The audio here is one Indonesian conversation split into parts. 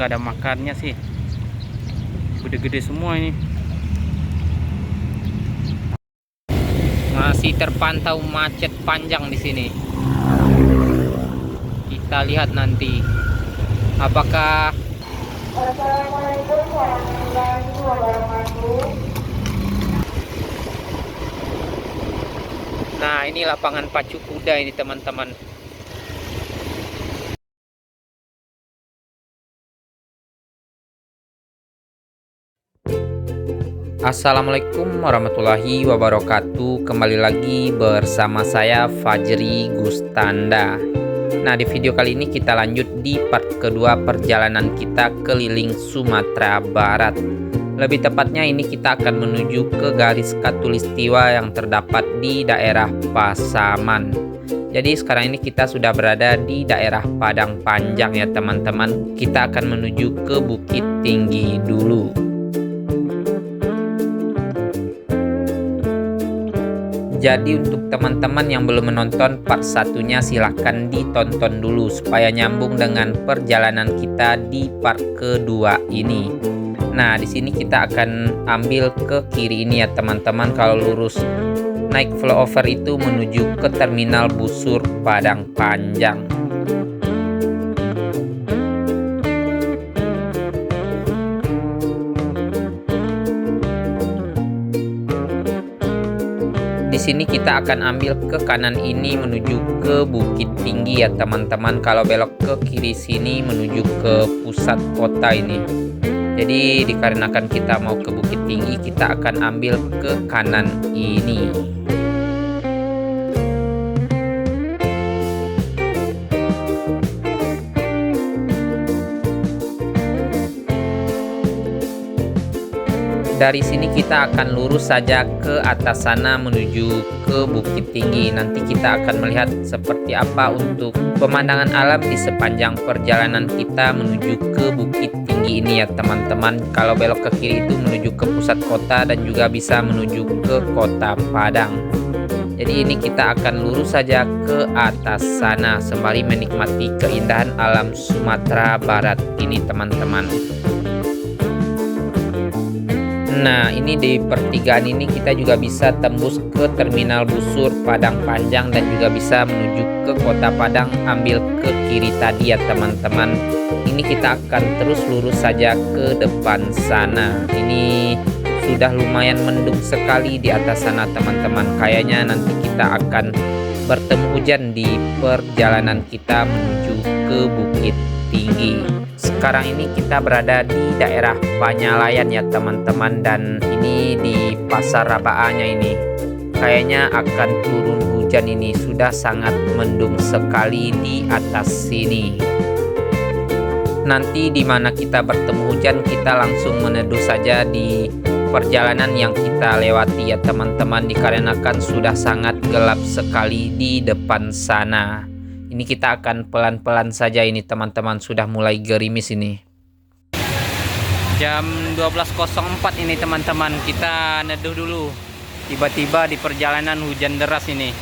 nggak ada makannya sih. Gede-gede semua ini. Masih terpantau macet panjang di sini. Kita lihat nanti apakah Assalamualaikum warahmatullahi wabarakatuh. Nah, ini lapangan pacu kuda ini teman-teman. Assalamualaikum warahmatullahi wabarakatuh. Kembali lagi bersama saya Fajri Gustanda. Nah, di video kali ini kita lanjut di part kedua perjalanan kita keliling Sumatera Barat. Lebih tepatnya ini kita akan menuju ke garis khatulistiwa yang terdapat di daerah Pasaman. Jadi sekarang ini kita sudah berada di daerah Padang Panjang ya teman-teman. Kita akan menuju ke Bukit Tinggi dulu. Jadi untuk teman-teman yang belum menonton part satunya silahkan ditonton dulu supaya nyambung dengan perjalanan kita di part kedua ini. Nah, di sini kita akan ambil ke kiri ini ya teman-teman. Kalau lurus naik flyover itu menuju ke terminal busur Padang Panjang. Di sini kita akan ambil ke kanan ini menuju ke Bukit Tinggi ya teman-teman. Kalau belok ke kiri sini menuju ke pusat kota ini. Jadi dikarenakan kita mau ke Bukit Tinggi, kita akan ambil ke kanan ini. Dari sini kita akan lurus saja ke atas sana menuju ke Bukit Tinggi. Nanti kita akan melihat seperti apa untuk pemandangan alam di sepanjang perjalanan kita menuju ke Bukit Tinggi ini ya teman-teman. Kalau belok ke kiri itu menuju ke pusat kota dan juga bisa menuju ke Kota Padang. Jadi ini kita akan lurus saja ke atas sana sembari menikmati keindahan alam Sumatera Barat ini teman-teman. Nah, ini di pertigaan ini kita juga bisa tembus ke terminal busur Padang Panjang dan juga bisa menuju ke Kota Padang ambil ke kiri tadi ya teman-teman. Ini kita akan terus lurus saja ke depan sana. Ini sudah lumayan mendung sekali di atas sana teman-teman. Kayaknya nanti kita akan bertemu hujan di perjalanan kita menuju ke Bukit Tinggi. Sekarang ini kita berada di daerah Panyalayan ya teman-teman, dan ini di Pasar Rabaannya ini kayaknya akan turun hujan. Ini sudah sangat mendung sekali di atas sini. Nanti di mana kita bertemu hujan kita langsung meneduh saja di perjalanan yang kita lewati ya teman-teman, dikarenakan sudah sangat gelap sekali di depan sana. Ini kita akan pelan-pelan saja ini teman-teman, sudah mulai gerimis ini. Jam 12.04 ini teman-teman, kita neduh dulu. Tiba-tiba di perjalanan hujan deras ini.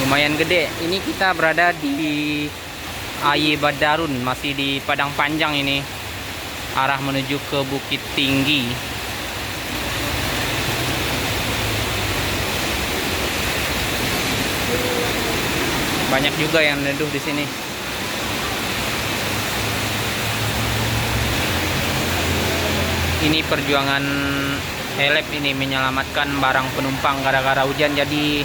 Lumayan gede. Ini kita berada di Aye Badarun, masih di Padang Panjang ini. Arah menuju ke Bukit Tinggi. Banyak juga yang neduh di sini. Ini perjuangan Elep ini menyelamatkan barang penumpang gara-gara hujan, jadi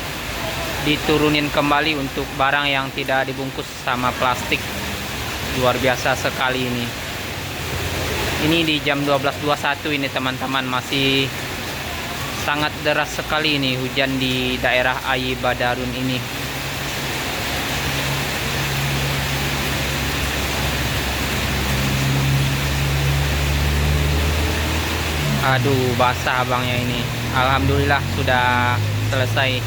diturunin kembali untuk barang yang tidak dibungkus sama plastik. Luar biasa sekali ini. Ini di jam 12.21 ini teman-teman, masih sangat deras sekali ini hujan di daerah Aye Badarun ini. Aduh, basah abangnya ini. Alhamdulillah sudah selesai.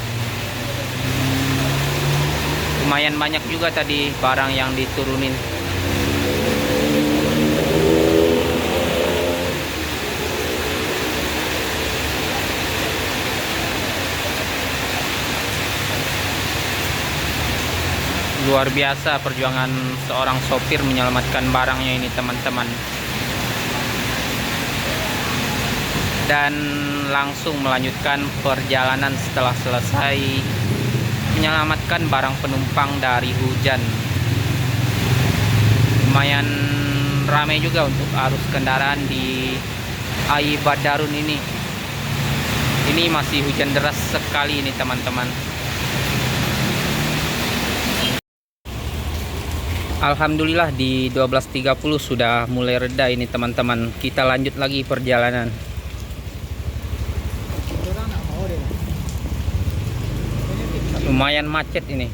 Lumayan banyak juga tadi barang yang diturunin. Luar biasa perjuangan seorang sopir menyelamatkan barangnya ini teman-teman. Dan langsung melanjutkan perjalanan setelah selesai menyelamatkan barang penumpang dari hujan. Lumayan ramai juga untuk arus kendaraan di AI Badarun ini. Ini masih hujan deras sekali ini teman-teman. Alhamdulillah di 12.30 sudah mulai reda ini teman-teman. Kita lanjut lagi perjalanan. Lumayan macet ini.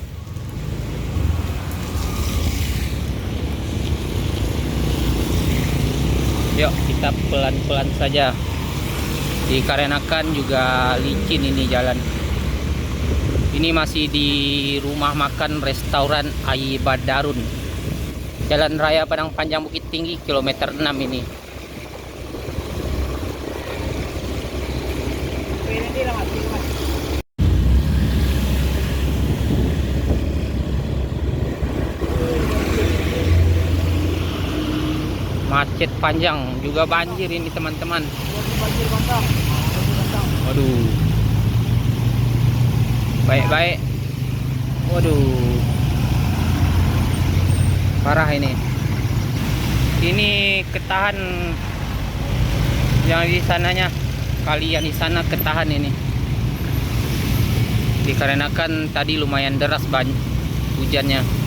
Yuk kita pelan-pelan saja. Dikarenakan juga licin ini jalan. Ini masih di rumah makan restoran AI Badarun. Jalan Raya Padang Panjang Bukit Tinggi kilometer 6 ini. Macet panjang, juga banjir ini teman-teman. Waduh. Baik-baik. Waduh. Parah ini. Ini ketahan yang di sananya. Kalian di sana ketahan ini. Dikarenakan tadi lumayan deras hujannya.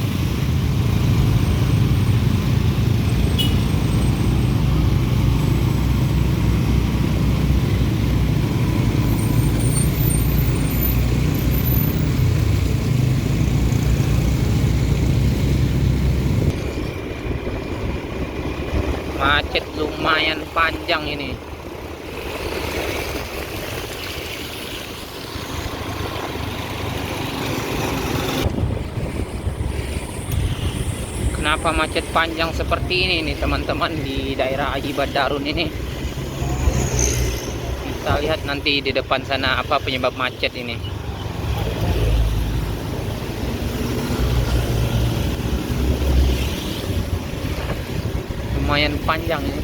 Macet lumayan panjang ini. Kenapa macet panjang seperti ini nih teman-teman di daerah AI Badarun ini? Kita lihat nanti di depan sana apa penyebab macet ini. Lumayan panjang ini.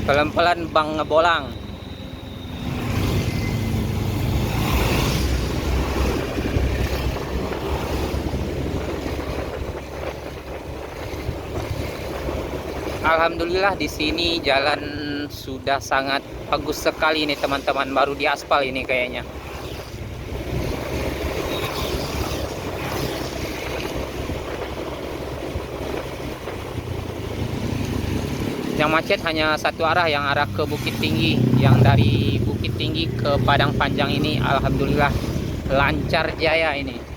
Pelan-pelan bang ngebolang. Alhamdulillah di sini jalan sudah sangat bagus sekali ini teman-teman, baru diaspal ini kayaknya. Yang macet hanya satu arah, yang arah ke Bukit Tinggi. Yang dari Bukit Tinggi ke Padang Panjang ini alhamdulillah lancar jaya ini.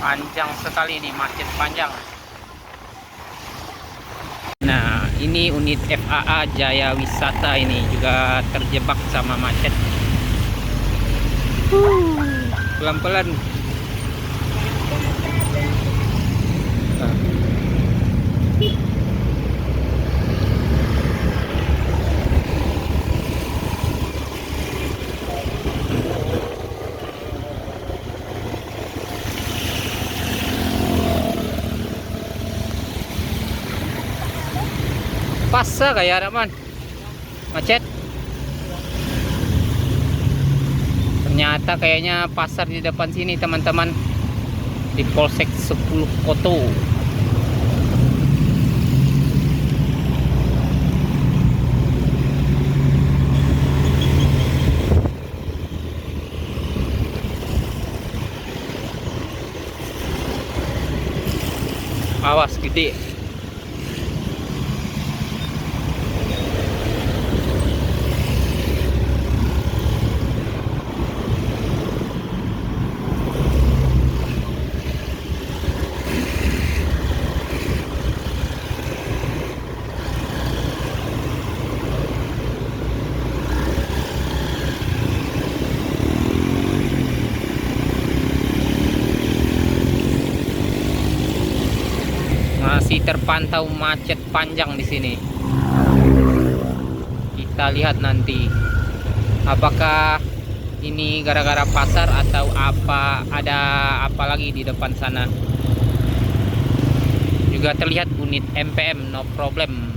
Panjang sekali ini, macet panjang. Nah, ini unit FAA Jaya Wisata ini juga terjebak sama macet. Pelan-pelan. Pasar kayak ada man macet. Ternyata kayaknya pasar di depan sini teman-teman, di Polsek 10 Koto. Awas gede. Masih terpantau macet panjang di sini. Kita lihat nanti apakah ini gara-gara pasar atau apa, ada apa lagi di depan sana. Juga terlihat unit MPM, no problem,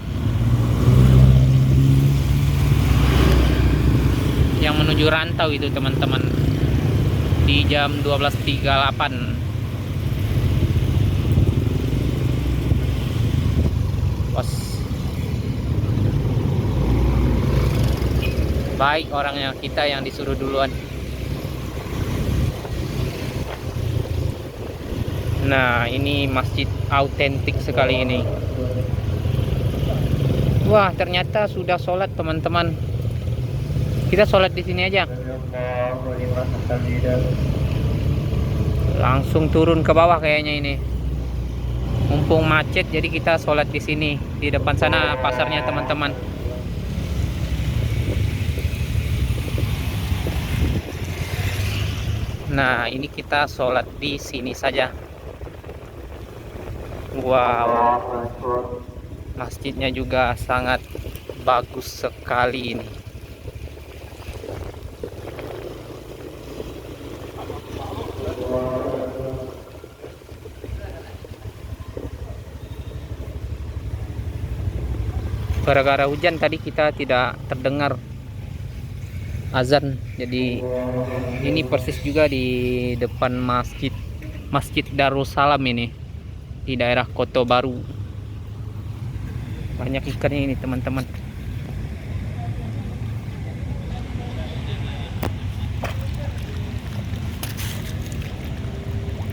yang menuju rantau itu teman-teman, di jam 12.38. Baik orangnya, kita yang disuruh duluan. Nah, ini masjid autentik sekali ini. Wah, ternyata sudah sholat teman-teman. Kita sholat di sini aja. Langsung turun ke bawah kayaknya ini. Mumpung macet, jadi kita sholat di sini. Di depan sana pasarnya teman-teman. Nah, ini kita sholat di sini saja. Wow, masjidnya juga sangat bagus sekali ini. Gara-gara hujan tadi kita tidak terdengar azan, jadi ini persis juga di depan Masjid Darussalam ini, di daerah Kota Baru. Banyak ikannya ini teman-teman.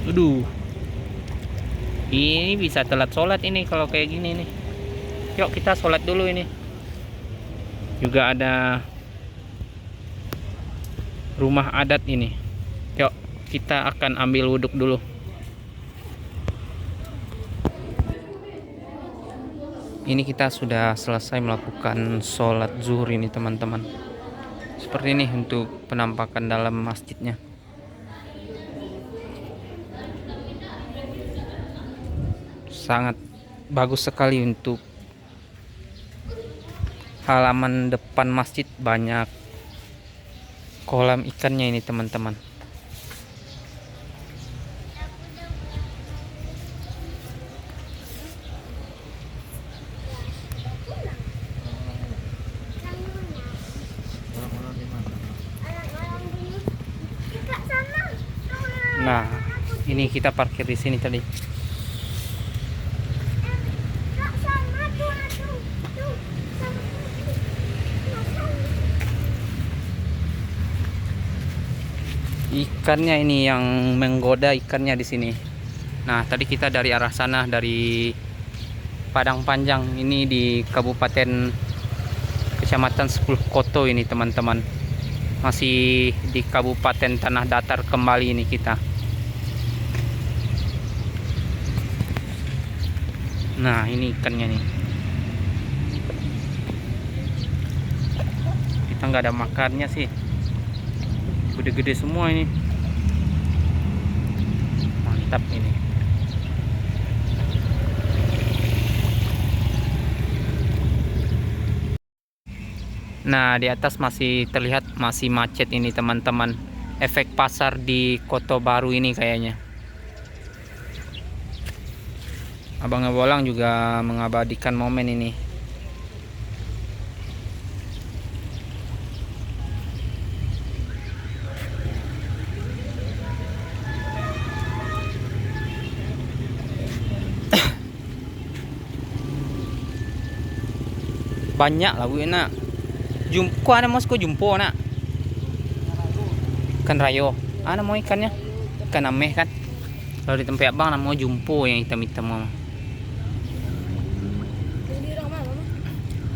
Aduh, ini bisa telat sholat ini kalau kayak gini nih. Yuk kita sholat dulu ini. Juga ada rumah adat ini. Yuk kita akan ambil wuduk dulu. Ini kita sudah selesai melakukan sholat zuhur ini teman-teman. Seperti ini untuk penampakan dalam masjidnya. Sangat bagus sekali. Untuk halaman depan masjid banyak kolam ikannya ini teman-teman. Nah, ini kita parkir di sini tadi. Ikannya ini yang menggoda ikannya di sini. Nah, tadi kita dari arah sana, dari Padang Panjang, ini di Kabupaten Kecamatan 10 Koto ini teman-teman. Masih di Kabupaten Tanah Datar kembali ini kita. Nah, ini ikannya nih. Kita nggak ada makannya sih. Gede-gede semua ini. Mantap ini. Nah, di atas masih terlihat masih macet ini teman-teman. Efek pasar di Kota Baru ini kayaknya. Abang Bolang juga mengabadikan momen ini. Banyak lah bu nak. Jumpo ada mas ko jumpo nak. Ikan rayo. Ana mau ikannya? Ikan ameh kan. Kalau di tempat abang namanya jumpo yang hitam-hitam.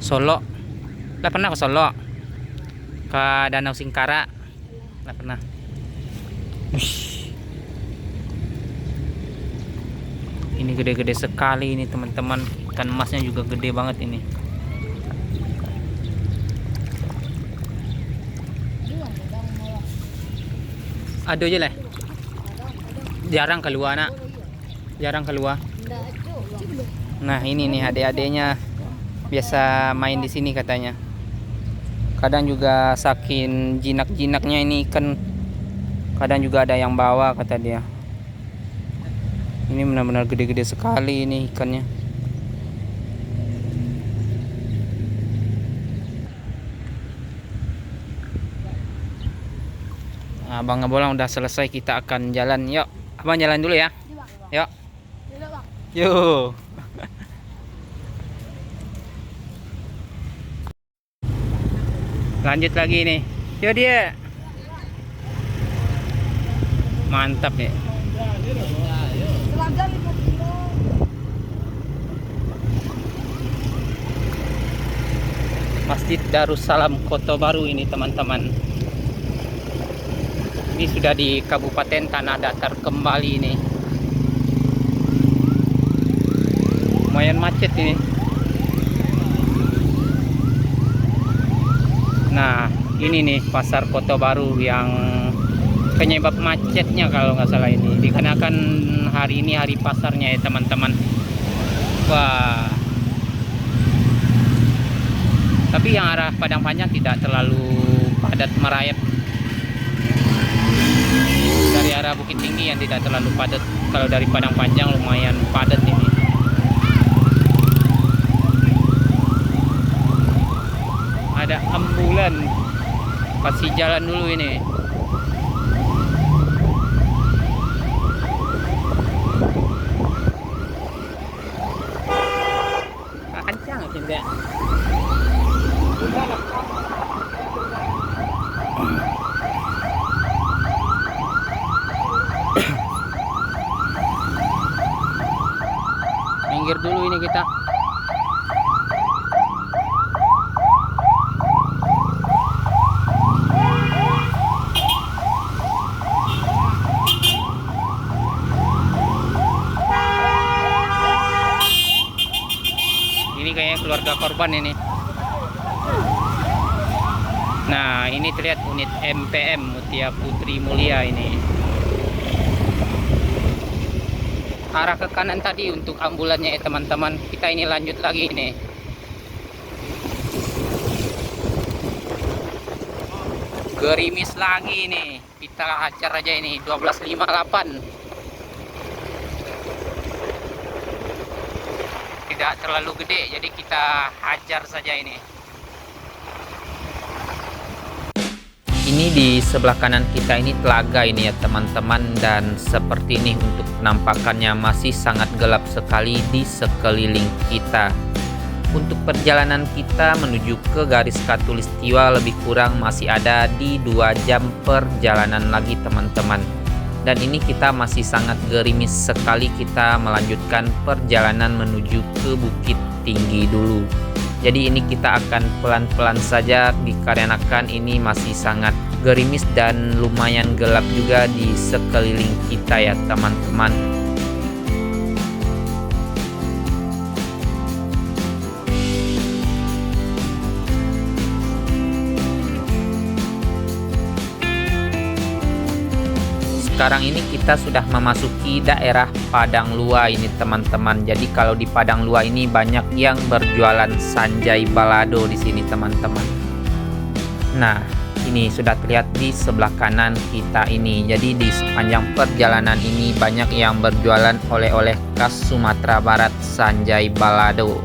Solo. Lah pernah ke Solo? Ke Danau Singkara? Lah pernah. Ush. Ini gede-gede sekali ini teman-teman. Ikan emasnya juga gede banget ini. Aduh aja lah. Jarang keluar nak. Jarang keluar. Nah ini nih adik-adiknya biasa main di sini katanya. Kadang juga saking jinak-jinaknya ini ikan. Kadang juga ada yang bawa kata dia. Ini benar-benar gede-gede sekali ini ikannya. Abang Ngabolang udah selesai, kita akan jalan. Yuk, abang jalan dulu ya. Yuk. Yuk. Lanjut lagi nih. Yuk dia. Mantap nih. Masjid Darussalam Kota Baru ini teman-teman. Ini sudah di Kabupaten Tanah Datar kembali ini. Lumayan macet ini. Nah ini nih pasar Kota Baru yang penyebab macetnya kalau nggak salah ini. Dikarenakan hari ini hari pasarnya ya teman-teman. Wah. Tapi yang arah Padang Panjang tidak terlalu padat merayap. Dari arah Bukit Tinggi yang tidak terlalu padat. Kalau dari Padang Panjang lumayan padat ini. Ada ambulan. Kasih jalan dulu ini. Kencang tidak? Minggir dulu ini kita. Ini kayaknya keluarga korban ini. Nah ini terlihat unit MPM Mutia Putri Mulia ini. Arah ke kanan tadi untuk ambulannya ya teman-teman. Kita ini lanjut lagi ini. Gerimis lagi nih. Kita hajar aja ini 12.58. Tidak terlalu gede, jadi kita hajar saja ini. Ini di sebelah kanan kita ini telaga ini ya teman-teman, dan seperti ini untuk penampakannya masih sangat gelap sekali di sekeliling kita. Untuk perjalanan kita menuju ke garis Khatulistiwa lebih kurang masih ada di 2 jam perjalanan lagi teman-teman. Dan ini kita masih sangat gerimis sekali, kita melanjutkan perjalanan menuju ke Bukit Tinggi dulu. Jadi ini kita akan pelan-pelan saja dikarenakan ini masih sangat gerimis dan lumayan gelap juga di sekeliling kita ya teman-teman. Sekarang ini kita sudah memasuki daerah Padang Lua ini teman-teman. Jadi kalau di Padang Lua ini banyak yang berjualan sanjai balado di sini teman-teman. Nah, ini sudah terlihat di sebelah kanan kita ini. Jadi di sepanjang perjalanan ini banyak yang berjualan oleh-oleh khas Sumatera Barat sanjai balado.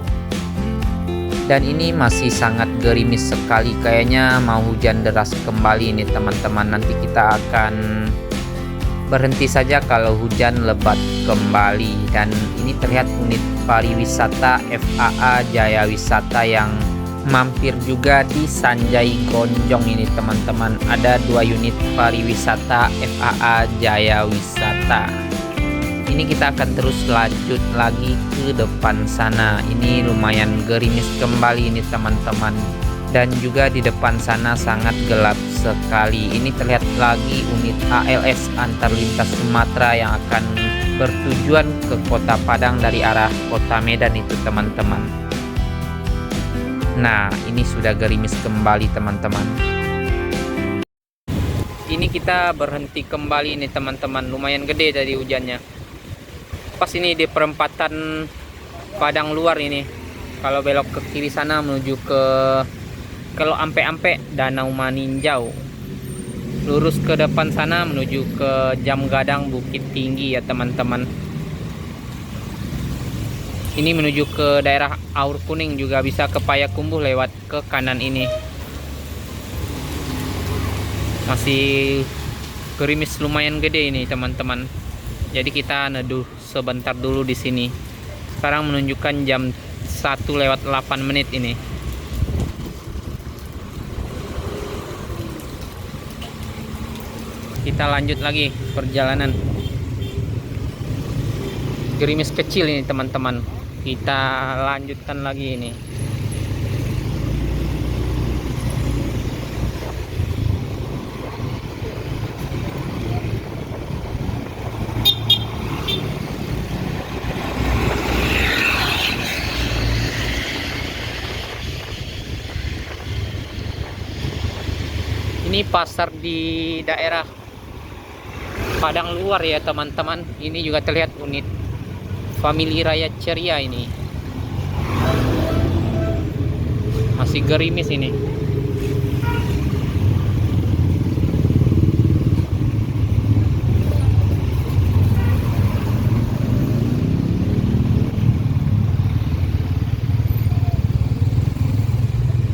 Dan ini masih sangat gerimis sekali, kayaknya mau hujan deras kembali ini teman-teman. Nanti kita akan berhenti saja kalau hujan lebat kembali. Dan ini terlihat unit pariwisata FAA Jaya Wisata yang mampir juga di Sanjai Gonjong ini teman-teman. Ada 2 unit pariwisata FAA Jaya Wisata. Ini kita akan terus lanjut lagi ke depan sana. Ini lumayan gerimis kembali ini teman-teman. Dan juga di depan sana sangat gelap sekali. Ini terlihat lagi unit ALS antar lintas Sumatera yang akan bertujuan ke Kota Padang dari arah Kota Medan itu teman-teman. Nah, ini sudah gerimis kembali teman-teman. Ini kita berhenti kembali nih teman-teman. Lumayan gede tadi hujannya. Pas ini di perempatan Padang Luar ini. Kalau belok ke kiri sana menuju ke kalau ampe-ampe Danau Maninjau. Lurus ke depan sana menuju ke Jam Gadang Bukit Tinggi ya teman-teman. Ini menuju ke daerah Aur Kuning, juga bisa ke Payakumbuh lewat ke kanan ini. Masih gerimis lumayan gede ini teman-teman. Jadi kita neduh sebentar dulu di sini. Sekarang menunjukkan jam 1:08 ini. Kita lanjut lagi perjalanan. Gerimis kecil ini teman-teman. Kita lanjutkan lagi ini. Ini pasar di daerah Padang Luar ya teman-teman. Ini juga terlihat unit Family Raya Ceria ini. Masih gerimis ini.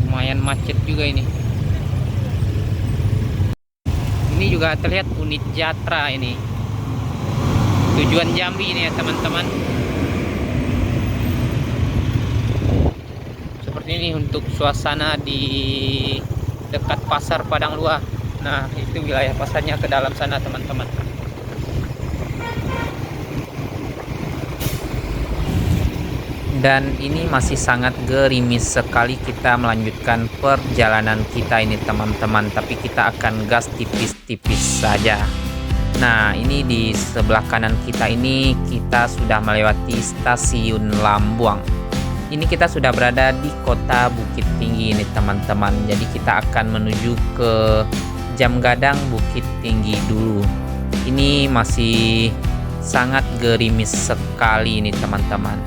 Lumayan macet juga ini. Ini juga terlihat unit Jatra ini. Tujuan Jambi ini ya teman-teman. Seperti ini untuk suasana di dekat pasar Padang Luar. Nah, itu wilayah pasarnya ke dalam sana teman-teman. Dan ini masih sangat gerimis sekali. Kita melanjutkan perjalanan kita ini teman-teman, tapi kita akan gas tipis-tipis saja. Nah, ini di sebelah kanan kita ini kita sudah melewati stasiun Lambuang. Ini kita sudah berada di Kota Bukit Tinggi ini teman-teman. Jadi kita akan menuju ke Jam Gadang Bukit Tinggi dulu. Ini masih sangat gerimis sekali ini teman-teman.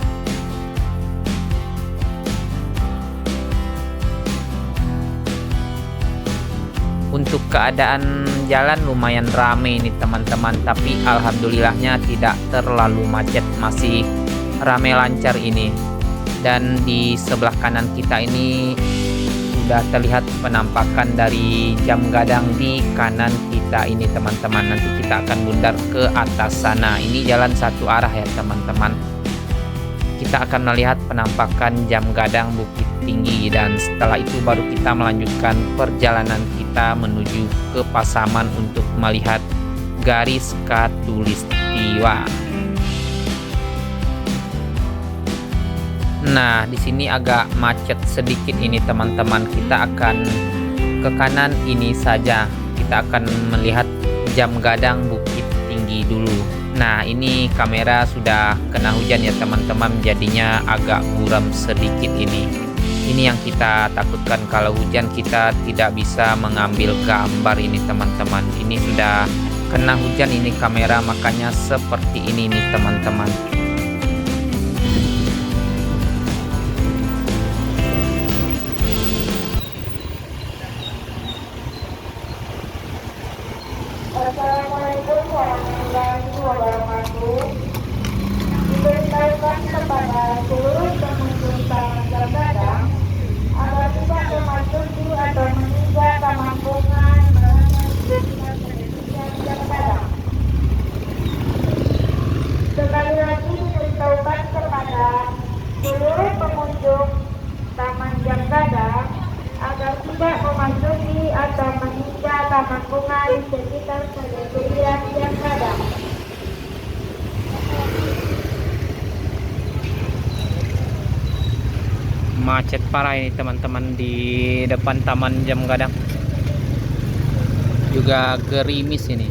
Untuk keadaan jalan lumayan ramai ini teman-teman, tapi alhamdulillahnya tidak terlalu macet, masih ramai lancar ini. Dan di sebelah kanan kita ini sudah terlihat penampakan dari Jam Gadang di kanan kita ini teman-teman. Nanti kita akan bundar ke atas sana. Ini jalan satu arah ya teman-teman. Kita akan melihat penampakan Jam Gadang Bukit Tinggi, dan setelah itu baru kita melanjutkan perjalanan kita menuju ke Pasaman untuk melihat garis Khatulistiwa. Nah, di sini agak macet sedikit ini teman-teman. Kita akan ke kanan ini saja. Kita akan melihat Jam Gadang Bukit Tinggi dulu. Nah, ini kamera sudah kena hujan ya teman-teman, jadinya agak buram sedikit ini. Ini yang kita takutkan, kalau hujan kita tidak bisa mengambil gambar ini teman-teman. Ini sudah kena hujan ini kamera, makanya seperti ini nih teman-teman. Assalamualaikum warahmatullahi wabarakatuh. Diberitahukan kepada seluruh pengunjung Taman Jam Gadang agar tidak memasuki atau menginjak kampungan dengan Jam Gadang. Sekali lagi diberitahukan kepada seluruh pengunjung Taman Jam Gadang agar tidak memasuki atau menginjak taman bunga di sekitar Pavilion Jam Gadang. macet parah ini teman-teman di depan Taman Jam Gadang. Juga gerimis ini.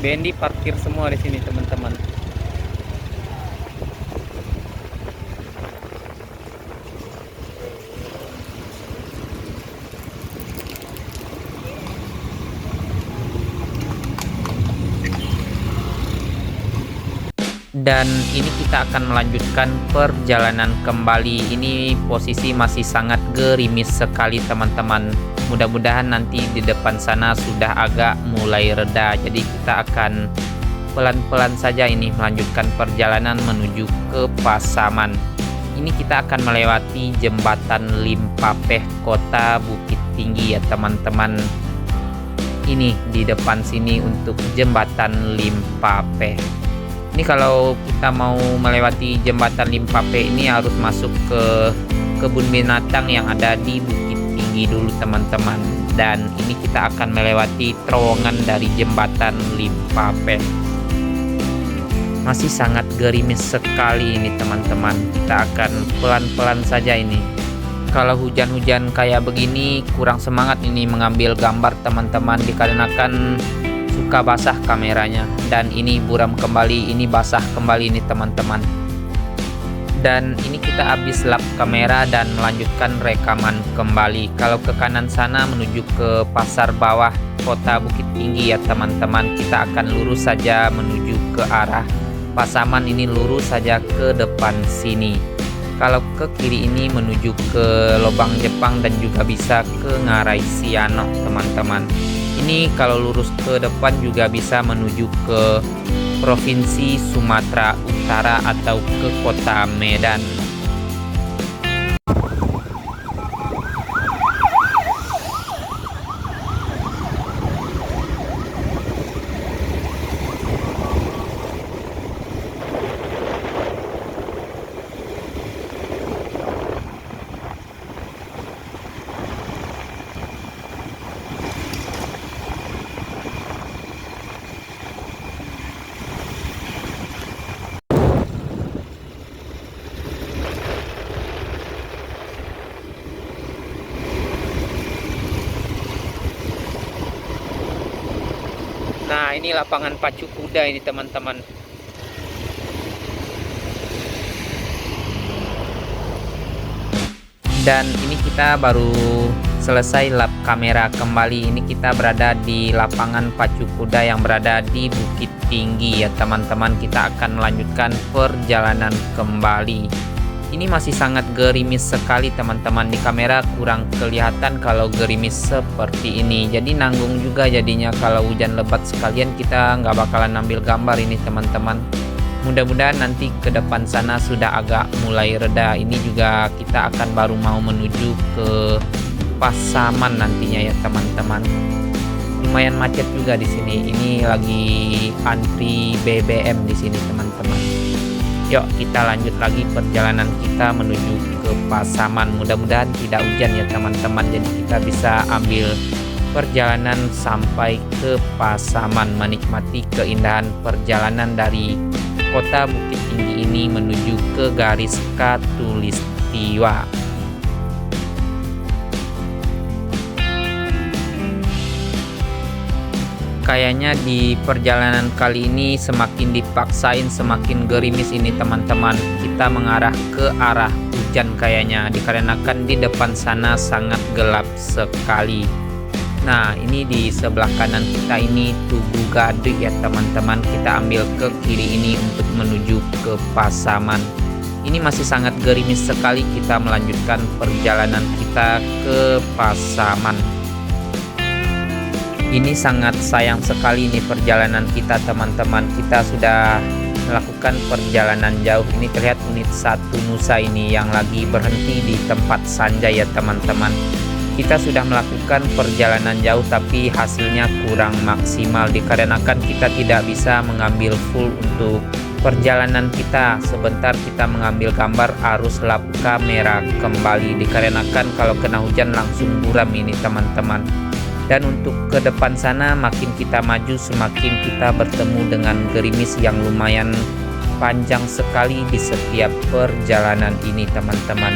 Bendi parkir semua di sini teman-teman. Dan ini kita akan melanjutkan perjalanan kembali. Ini posisi masih sangat gerimis sekali teman-teman. Mudah-mudahan nanti di depan sana sudah agak mulai reda. Jadi kita akan pelan-pelan saja ini melanjutkan perjalanan menuju ke Pasaman. Ini kita akan melewati jembatan Limpapeh, Kota Bukit Tinggi ya teman-teman. Ini di depan sini untuk jembatan Limpapeh. Ini kalau kita mau melewati jembatan Limpapeh ini harus masuk ke kebun binatang yang ada di Bukit Tinggi dulu teman-teman. Dan ini kita akan melewati terowongan dari jembatan Limpapeh. Masih sangat gerimis sekali ini teman-teman. Kita akan pelan-pelan saja ini. Kalau hujan-hujan kayak begini kurang semangat ini mengambil gambar teman-teman, dikarenakan suka basah kameranya. Dan ini buram kembali, ini basah kembali ini teman-teman. Dan ini kita habis lap kamera dan melanjutkan rekaman kembali. Kalau ke kanan sana menuju ke pasar bawah Kota Bukit Tinggi ya teman-teman. Kita akan lurus saja menuju ke arah Pasaman, ini lurus saja ke depan sini. Kalau ke kiri ini menuju ke Lobang Jepang dan juga bisa ke Ngarai Siano teman-teman. Ini kalau lurus ke depan juga bisa menuju ke Provinsi Sumatera Utara atau ke Kota Medan. Nah, ini lapangan pacu kuda ini teman-teman. Dan ini kita baru selesai lap kamera kembali. Ini kita berada di lapangan pacu kuda yang berada di Bukit Tinggi ya teman-teman. Kita akan melanjutkan perjalanan kembali. Ini masih sangat gerimis sekali teman-teman. Di kamera kurang kelihatan kalau gerimis seperti ini. Jadi nanggung juga jadinya kalau hujan lebat sekalian kita nggak bakalan ambil gambar ini teman-teman. Mudah-mudahan nanti ke depan sana sudah agak mulai reda. Ini juga kita akan baru mau menuju ke Pasaman nantinya ya teman-teman. Lumayan macet juga di sini. Ini lagi antri BBM di sini teman-teman. Yuk kita lanjut lagi perjalanan kita menuju ke Pasaman. Mudah-mudahan tidak hujan ya teman-teman. Jadi kita bisa ambil perjalanan sampai ke Pasaman, menikmati keindahan perjalanan dari Kota Bukit Tinggi ini menuju ke garis Khatulistiwa. Kayaknya di perjalanan kali ini semakin dipaksain, semakin gerimis ini teman-teman. Kita mengarah ke arah hujan kayaknya, dikarenakan di depan sana sangat gelap sekali. Nah, ini di sebelah kanan kita ini Tugu Gade ya teman-teman. Kita ambil ke kiri ini untuk menuju ke Pasaman. Ini masih sangat gerimis sekali, kita melanjutkan perjalanan kita ke Pasaman. Ini sangat sayang sekali nih perjalanan kita teman-teman. Kita sudah melakukan perjalanan jauh. Ini terlihat unit 1 Nusa ini yang lagi berhenti di tempat Sanjay ya teman-teman. Kita sudah melakukan perjalanan jauh tapi hasilnya kurang maksimal, dikarenakan kita tidak bisa mengambil full untuk perjalanan kita. Sebentar kita mengambil gambar, arus lap kamera kembali, dikarenakan kalau kena hujan langsung buram ini teman-teman. Dan untuk ke depan sana makin kita maju semakin kita bertemu dengan gerimis yang lumayan panjang sekali di setiap perjalanan ini teman-teman.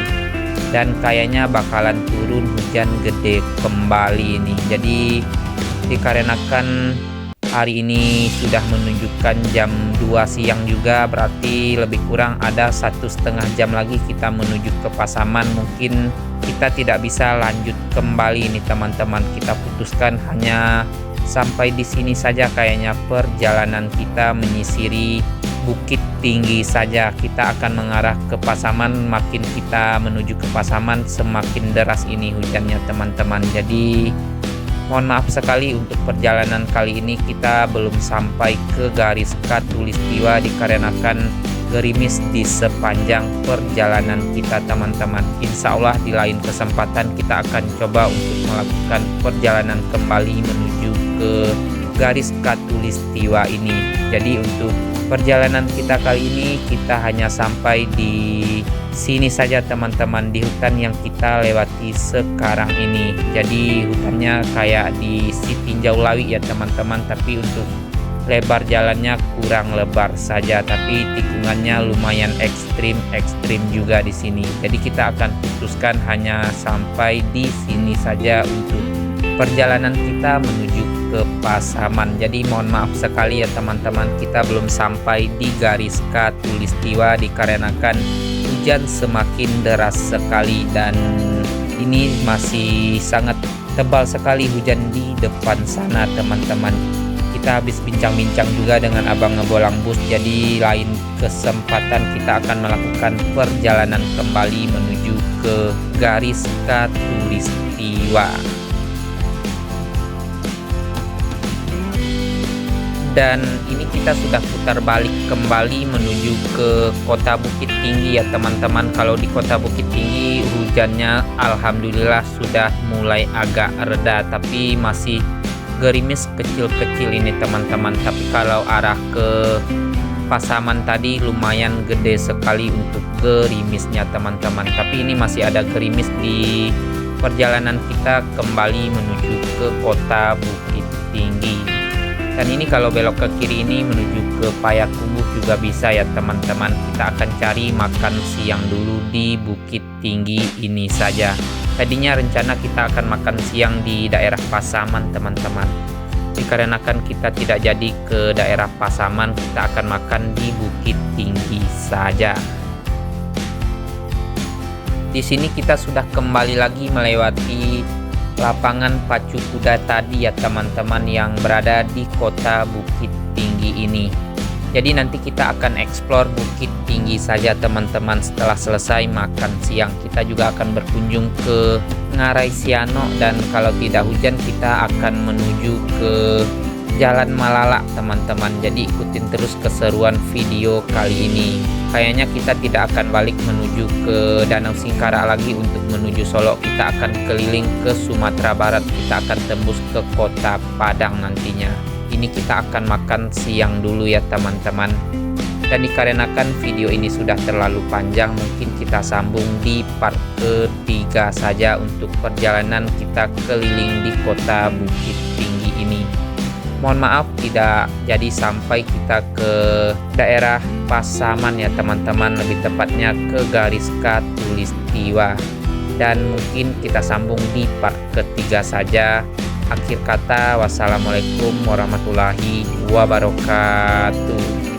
Dan kayaknya bakalan turun hujan gede kembali ini. Jadi dikarenakan hari ini sudah menunjukkan jam 2 siang juga, berarti lebih kurang ada 1,5 jam lagi kita menuju ke Pasaman. Mungkin kita tidak bisa lanjut kembali nih teman-teman. Kita putuskan hanya sampai di sini saja kayaknya perjalanan kita menyisiri Bukit Tinggi saja. Kita akan mengarah ke Pasaman. Makin kita menuju ke Pasaman semakin deras ini hujannya teman-teman. Jadi mohon maaf sekali untuk perjalanan kali ini kita belum sampai ke garis khatulistiwa dikarenakan gerimis di sepanjang perjalanan kita teman-teman. Insya Allah di lain kesempatan kita akan coba untuk melakukan perjalanan kembali menuju ke garis khatulistiwa ini. Jadi untuk perjalanan kita kali ini kita hanya sampai di sini saja teman-teman, di hutan yang kita lewati sekarang ini. Jadi hutannya kayak di Sitinjau Lawi ya teman-teman, tapi untuk lebar jalannya kurang lebar saja, tapi tikungannya lumayan ekstrim juga di sini. Jadi kita akan putuskan hanya sampai di sini saja untuk perjalanan kita menuju ke Pasaman. Jadi mohon maaf sekali ya teman-teman, kita belum sampai di garis khatulistiwa dikarenakan hujan semakin deras sekali dan ini masih sangat tebal sekali hujan di depan sana teman-teman. Kita habis bincang-bincang juga dengan abang ngebolang bus, jadi lain kesempatan kita akan melakukan perjalanan kembali menuju ke garis khatulistiwa. Dan ini kita sudah putar balik kembali menuju ke kota Bukit Tinggi ya teman-teman. Kalau di kota Bukit Tinggi hujannya alhamdulillah sudah mulai agak reda, tapi masih gerimis kecil-kecil ini teman-teman. Tapi kalau arah ke Pasaman tadi lumayan gede sekali untuk gerimisnya teman-teman. Tapi ini masih ada gerimis di perjalanan kita kembali menuju ke kota Bukit Tinggi. Dan ini kalau belok ke kiri ini menuju ke Payakumbuh juga bisa ya teman-teman. Kita akan cari makan siang dulu di Bukit Tinggi ini saja. Tadinya rencana kita akan makan siang di daerah Pasaman teman-teman. Dikarenakan kita tidak jadi ke daerah Pasaman, kita akan makan di Bukit Tinggi saja. Di sini kita sudah kembali lagi melewati lapangan pacu kuda tadi ya teman-teman yang berada di kota Bukit Tinggi ini. Jadi nanti kita akan eksplor Bukit Tinggi saja teman-teman. Setelah selesai makan siang kita juga akan berkunjung ke Ngarai Siano, dan kalau tidak hujan kita akan menuju ke Jalan Malala teman-teman. Jadi ikutin terus keseruan video kali ini. Kayaknya kita tidak akan balik menuju ke Danau Singkara lagi untuk menuju Solo. Kita akan keliling ke Sumatera Barat. Kita akan tembus ke kota Padang nantinya. Ini kita akan makan siang dulu ya teman-teman. Dan dikarenakan video ini sudah terlalu panjang, mungkin kita sambung di part ketiga saja untuk perjalanan kita keliling di kota Bukit Tinggi ini. Mohon maaf tidak jadi sampai kita ke daerah Pasaman ya teman-teman, lebih tepatnya ke garis khatulistiwa. Dan mungkin kita sambung di part ketiga saja. Akhir kata, wassalamualaikum warahmatullahi wabarakatuh.